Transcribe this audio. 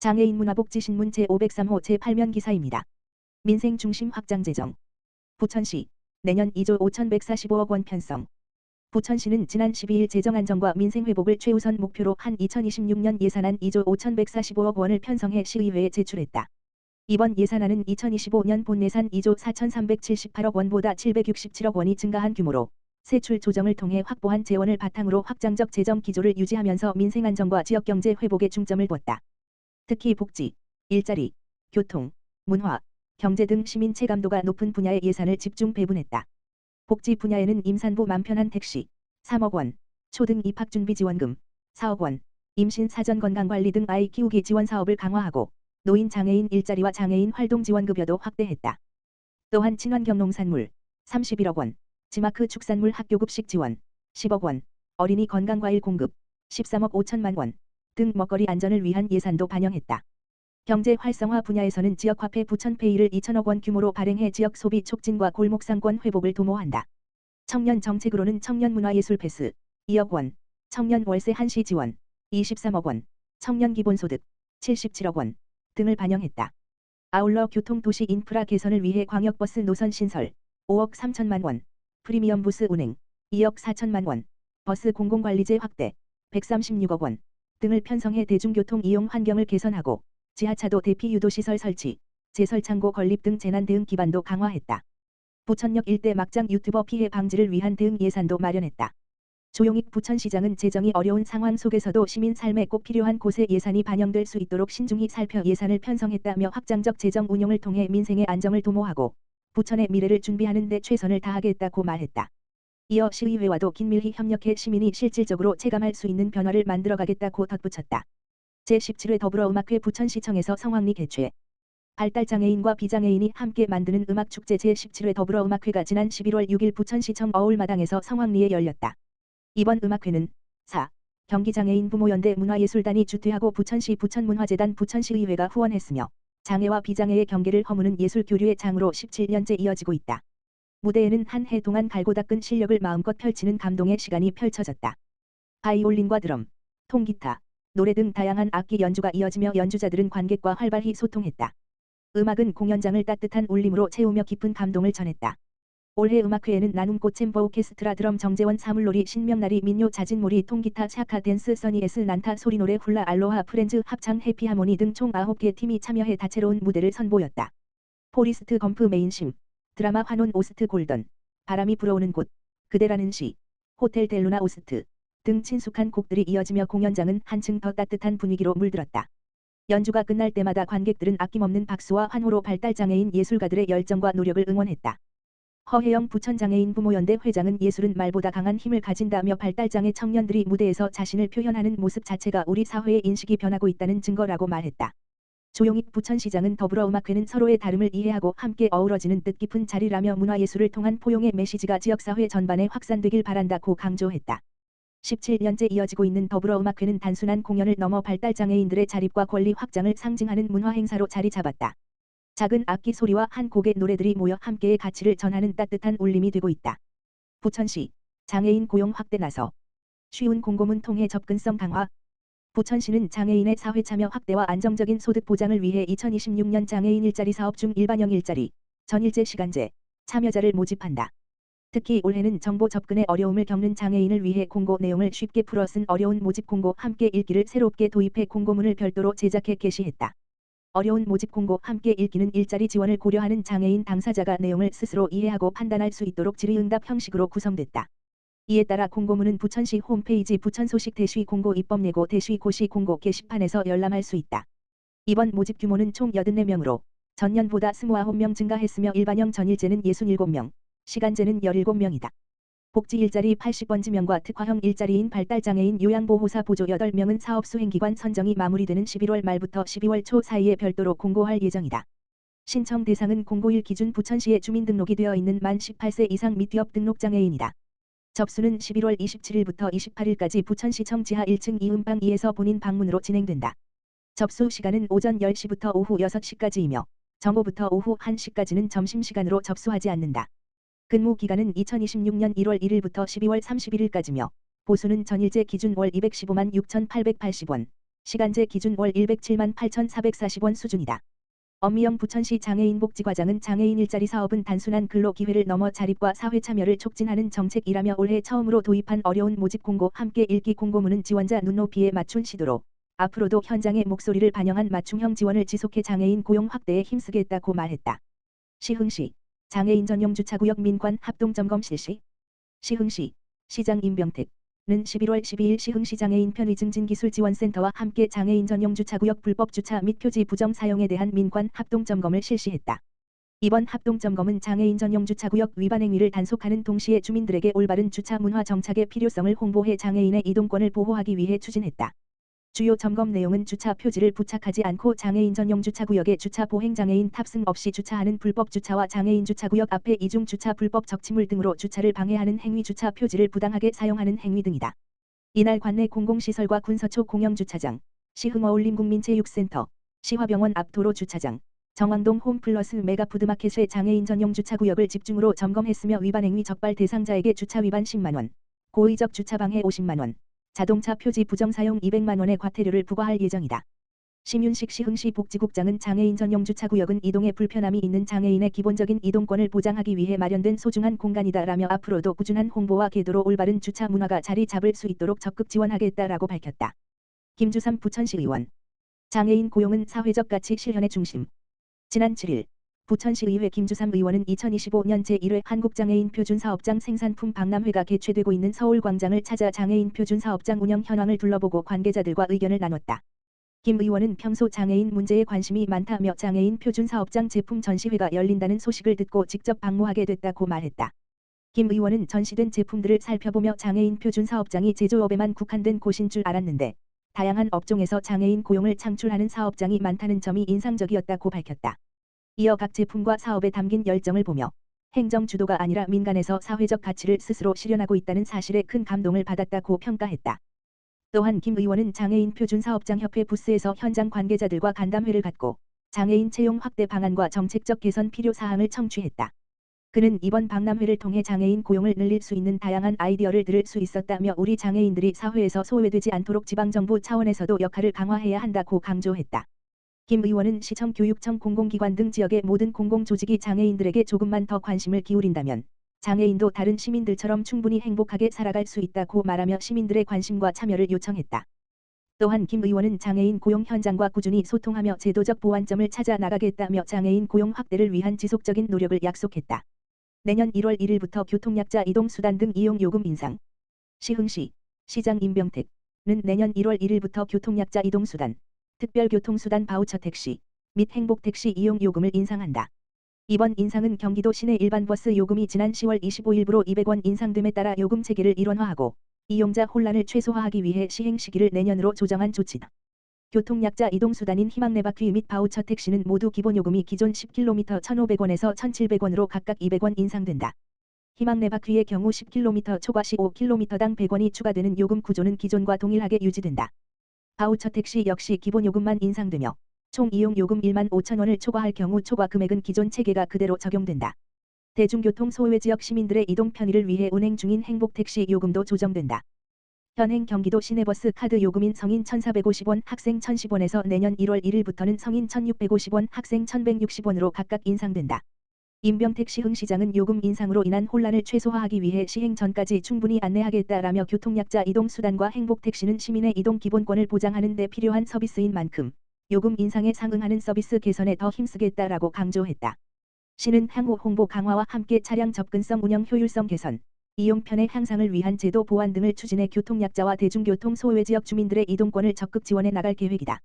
장애인 문화복지신문 제503호 제8면 기사입니다. 민생중심 확장 재정. 부천시 내년 2조 5,145억 원 편성. 부천시는 지난 12일 재정안정과 민생회복을 최우선 목표로 한 2026년 예산안 2조 5,145억 원을 편성해 시의회에 제출했다. 이번 예산안은 2025년 본예산 2조 4,378억 원보다 767억 원이 증가한 규모로 세출 조정을 통해 확보한 재원을 바탕으로 확장적 재정 기조를 유지하면서 민생안정과 지역경제 회복에 중점을 뒀다. 특히 복지, 일자리, 교통, 문화, 경제 등 시민 체감도가 높은 분야의 예산을 집중 배분했다. 복지 분야에는 임산부 맘 편한 택시, 3억 원, 초등 입학준비 지원금, 4억 원, 임신 사전 건강관리 등 아이 키우기 지원 사업을 강화하고 노인 장애인 일자리와 장애인 활동 지원급여도 확대했다. 또한 친환경 농산물, 31억 원, 지마크 축산물 학교급식 지원, 10억 원, 어린이 건강과일 공급, 13억 5천만 원 등 먹거리 안전을 위한 예산도 반영했다. 경제 활성화 분야에서는 지역화폐 부천페이를 2천억 원 규모로 발행해 지역 소비 촉진과 골목상권 회복을 도모한다. 청년 정책으로는 청년문화예술 패스, 2억 원, 청년 월세 한시 지원, 23억 원, 청년 기본소득, 77억 원 등을 반영했다. 아울러 교통도시 인프라 개선을 위해 광역버스 노선 신설, 5억 3천만 원, 프리미엄 부스 운행, 2억 4천만 원, 버스 공공관리제 확대, 136억 원 등을 편성해 대중교통 이용 환경을 개선하고 지하차도 대피 유도시설 설치, 제설창고 건립 등 재난 대응 기반도 강화했다. 부천역 일대 막장 유튜버 피해 방지를 위한 대응 예산도 마련했다. 조용익 부천시장은 재정이 어려운 상황 속에서도 시민 삶에 꼭 필요한 곳에 예산이 반영될 수 있도록 신중히 살펴 예산을 편성했다며 확장적 재정 운용을 통해 민생의 안정을 도모하고 부천의 미래를 준비하는 데 최선을 다하겠다고 말했다. 이어 시의회와도 긴밀히 협력해 시민이 실질적으로 체감할 수 있는 변화를 만들어가겠다고 덧붙였다. 제17회 더불어음악회 부천시청에서 성황리 개최. 발달장애인과 비장애인이 함께 만드는 음악축제 제17회 더불어음악회가 지난 11월 6일 부천시청 어울마당에서 성황리에 열렸다. 이번 음악회는 4. 경기장애인 부모연대 문화예술단이 주최하고 부천시 부천문화재단 부천시의회가 후원했으며 장애와 비장애의 경계를 허무는 예술교류의 장으로 17년째 이어지고 있다. 무대에는 한 해 동안 갈고 닦은 실력을 마음껏 펼치는 감동의 시간이 펼쳐졌다. 바이올린과 드럼, 통기타, 노래 등 다양한 악기 연주가 이어지며 연주자들은 관객과 활발히 소통했다. 음악은 공연장을 따뜻한 울림으로 채우며 깊은 감동을 전했다. 올해 음악회에는 나눔꽃 챔버 오케스트라 드럼 정재원 사물놀이 신명나리 민요 자진몰이 통기타 샤카 댄스 써니에스 난타 소리노래 훌라 알로하 프렌즈 합창 해피하모니 등 총 9개 팀이 참여해 다채로운 무대를 선보였다. 포리스트 검프 메인심, 드라마 환혼 오스트 골던, 바람이 불어오는 곳, 그대라는 시, 호텔 델루나 오스트 등 친숙한 곡들이 이어지며 공연장은 한층 더 따뜻한 분위기로 물들었다. 연주가 끝날 때마다 관객들은 아낌없는 박수와 환호로 발달장애인 예술가들의 열정과 노력을 응원했다. 허혜영 부천장애인 부모연대 회장은 예술은 말보다 강한 힘을 가진다며 발달장애 청년들이 무대에서 자신을 표현하는 모습 자체가 우리 사회의 인식이 변하고 있다는 증거라고 말했다. 조용익 부천시장은 더불어음악회는 서로의 다름을 이해하고 함께 어우러지는 뜻깊은 자리라며 문화예술을 통한 포용의 메시지가 지역사회 전반에 확산되길 바란다고 강조했다. 17년째 이어지고 있는 더불어음악회는 단순한 공연을 넘어 발달장애인들의 자립과 권리 확장을 상징하는 문화행사로 자리 잡았다. 작은 악기 소리와 한 곡의 노래들이 모여 함께의 가치를 전하는 따뜻한 울림이 되고 있다. 부천시 장애인 고용 확대 나서 쉬운 공고문 통해 접근성 강화. 부천시는 장애인의 사회참여 확대와 안정적인 소득 보장을 위해 2026년 장애인 일자리 사업 중 일반형 일자리, 전일제 시간제, 참여자를 모집한다. 특히 올해는 정보 접근에 어려움을 겪는 장애인을 위해 공고 내용을 쉽게 풀어 쓴 어려운 모집 공고 함께 읽기를 새롭게 도입해 공고문을 별도로 제작해 게시했다. 어려운 모집 공고 함께 읽기는 일자리 지원을 고려하는 장애인 당사자가 내용을 스스로 이해하고 판단할 수 있도록 질의응답 형식으로 구성됐다. 이에 따라 공고문은 부천시 홈페이지 부천소식 대시 공고 입법예고 대시 고시 공고 게시판에서 열람할 수 있다. 이번 모집 규모는 총 84명으로 전년보다 29명 증가했으며 일반형 전일제는 67명, 시간제는 17명이다. 복지 일자리 80번 지명과 특화형 일자리인 발달장애인 요양보호사 보조 8명은 사업 수행기관 선정이 마무리되는 11월 말부터 12월 초 사이에 별도로 공고할 예정이다. 신청 대상은 공고일 기준 부천시에 주민등록이 되어 있는 만 18세 이상 및 기업 등록장애인이다. 접수는 11월 27일부터 28일까지 부천시청 지하 1층 이음방 2에서 본인 방문으로 진행된다. 접수 시간은 오전 10시부터 오후 6시까지이며 정오부터 오후 1시까지는 점심시간으로 접수하지 않는다. 근무 기간은 2026년 1월 1일부터 12월 31일까지며 보수는 전일제 기준 월 215만 6,880원, 시간제 기준 월 107만 8,440원 수준이다. 엄미영 부천시 장애인복지과장은 장애인 일자리 사업은 단순한 근로 기회를 넘어 자립과 사회 참여를 촉진하는 정책이라며 올해 처음으로 도입한 어려운 모집 공고 함께 읽기 공고문은 지원자 눈높이에 맞춘 시도로 앞으로도 현장의 목소리를 반영한 맞춤형 지원을 지속해 장애인 고용 확대에 힘쓰겠다고 말했다. 시흥시 장애인 전용 주차구역 민관 합동점검 실시. 시흥시 시장 임병택 는 11월 12일 시흥시 장애인 편의증진기술지원센터와 함께 장애인 전용 주차구역 불법 주차 및 표지 부정 사용에 대한 민관 합동점검을 실시했다. 이번 합동점검은 장애인 전용 주차구역 위반 행위를 단속하는 동시에 주민들에게 올바른 주차 문화 정착의 필요성을 홍보해 장애인의 이동권을 보호하기 위해 추진했다. 주요 점검 내용은 주차 표지를 부착하지 않고 장애인 전용 주차구역에 주차 보행 장애인 탑승 없이 주차하는 불법 주차와 장애인 주차구역 앞에 이중 주차 불법 적치물 등으로 주차를 방해하는 행위, 주차 표지를 부당하게 사용하는 행위 등이다. 이날 관내 공공시설과 군서초 공영주차장, 시흥어울림 국민체육센터, 시화병원 앞 도로 주차장, 정왕동 홈플러스 메가푸드마켓의 장애인 전용 주차구역을 집중으로 점검했으며 위반 행위 적발 대상자에게 주차 위반 10만원, 고의적 주차 방해 50만원, 자동차 표지 부정 사용 200만원의 과태료를 부과할 예정이다. 심윤식 시흥시 복지국장은 장애인 전용 주차구역은 이동에 불편함이 있는 장애인의 기본적인 이동권을 보장하기 위해 마련된 소중한 공간이다라며 앞으로도 꾸준한 홍보와 계도로 올바른 주차 문화가 자리 잡을 수 있도록 적극 지원하겠다라고 밝혔다. 김주삼 부천시 의원. 장애인 고용은 사회적 가치 실현의 중심. 지난 7일 부천시의회 김주삼 의원은 2025년 제1회 한국장애인 표준사업장 생산품 박람회가 개최되고 있는 서울광장을 찾아 장애인 표준사업장 운영 현황을 둘러보고 관계자들과 의견을 나눴다. 김 의원은 평소 장애인 문제에 관심이 많다며 장애인 표준사업장 제품 전시회가 열린다는 소식을 듣고 직접 방문하게 됐다고 말했다. 김 의원은 전시된 제품들을 살펴보며 장애인 표준사업장이 제조업에만 국한된 곳인 줄 알았는데 다양한 업종에서 장애인 고용을 창출하는 사업장이 많다는 점이 인상적이었다고 밝혔다. 이어 각 제품과 사업에 담긴 열정을 보며 행정 주도가 아니라 민간에서 사회적 가치를 스스로 실현하고 있다는 사실에 큰 감동을 받았다고 평가했다. 또한 김 의원은 장애인 표준사업장협회 부스에서 현장 관계자들과 간담회를 갖고 장애인 채용 확대 방안과 정책적 개선 필요 사항을 청취했다. 그는 이번 박람회를 통해 장애인 고용을 늘릴 수 있는 다양한 아이디어를 들을 수 있었다며 우리 장애인들이 사회에서 소외되지 않도록 지방정부 차원에서도 역할을 강화해야 한다고 강조했다. 김 의원은 시청, 교육청, 공공기관 등 지역의 모든 공공조직이 장애인들에게 조금만 더 관심을 기울인다면 장애인도 다른 시민들처럼 충분히 행복하게 살아갈 수 있다고 말하며 시민들의 관심과 참여를 요청했다. 또한 김 의원은 장애인 고용 현장과 꾸준히 소통하며 제도적 보완점을 찾아 나가겠다며 장애인 고용 확대를 위한 지속적인 노력을 약속했다. 내년 1월 1일부터 교통약자 이동수단 등 이용요금 인상. 시흥시 시장 임병택은 내년 1월 1일부터 교통약자 이동수단, 특별교통수단 바우처 택시 및 행복택시 이용요금을 인상한다. 이번 인상은 경기도 시내 일반버스 요금이 지난 10월 25일부로 200원 인상됨에 따라 요금 체계를 일원화하고 이용자 혼란을 최소화하기 위해 시행 시기를 내년으로 조정한 조치다. 교통약자 이동수단인 희망내바퀴 및 바우처 택시는 모두 기본요금이 기존 10km 1,500원에서 1,700원으로 각각 200원 인상된다. 희망내바퀴의 경우 10km 초과 시 5km당 100원이 추가되는 요금 구조는 기존과 동일하게 유지된다. 바우처 택시 역시 기본요금만 인상되며 총 이용요금 1만 5천원을 초과할 경우 초과 금액은 기존 체계가 그대로 적용된다. 대중교통 소외지역 시민들의 이동 편의를 위해 운행 중인 행복택시 요금도 조정된다. 현행 경기도 시내버스 카드 요금인 성인 1,450원, 학생 1,010원에서 내년 1월 1일부터는 성인 1,650원, 학생 1,160원으로 각각 인상된다. 임병택 시흥시장은 요금 인상으로 인한 혼란을 최소화하기 위해 시행 전까지 충분히 안내하겠다라며 교통약자 이동수단과 행복택시는 시민의 이동 기본권을 보장하는 데 필요한 서비스인 만큼 요금 인상에 상응하는 서비스 개선에 더 힘쓰겠다라고 강조했다. 시는 향후 홍보 강화와 함께 차량 접근성 운영 효율성 개선, 이용 편의 향상을 위한 제도 보완 등을 추진해 교통약자와 대중교통 소외지역 주민들의 이동권을 적극 지원해 나갈 계획이다.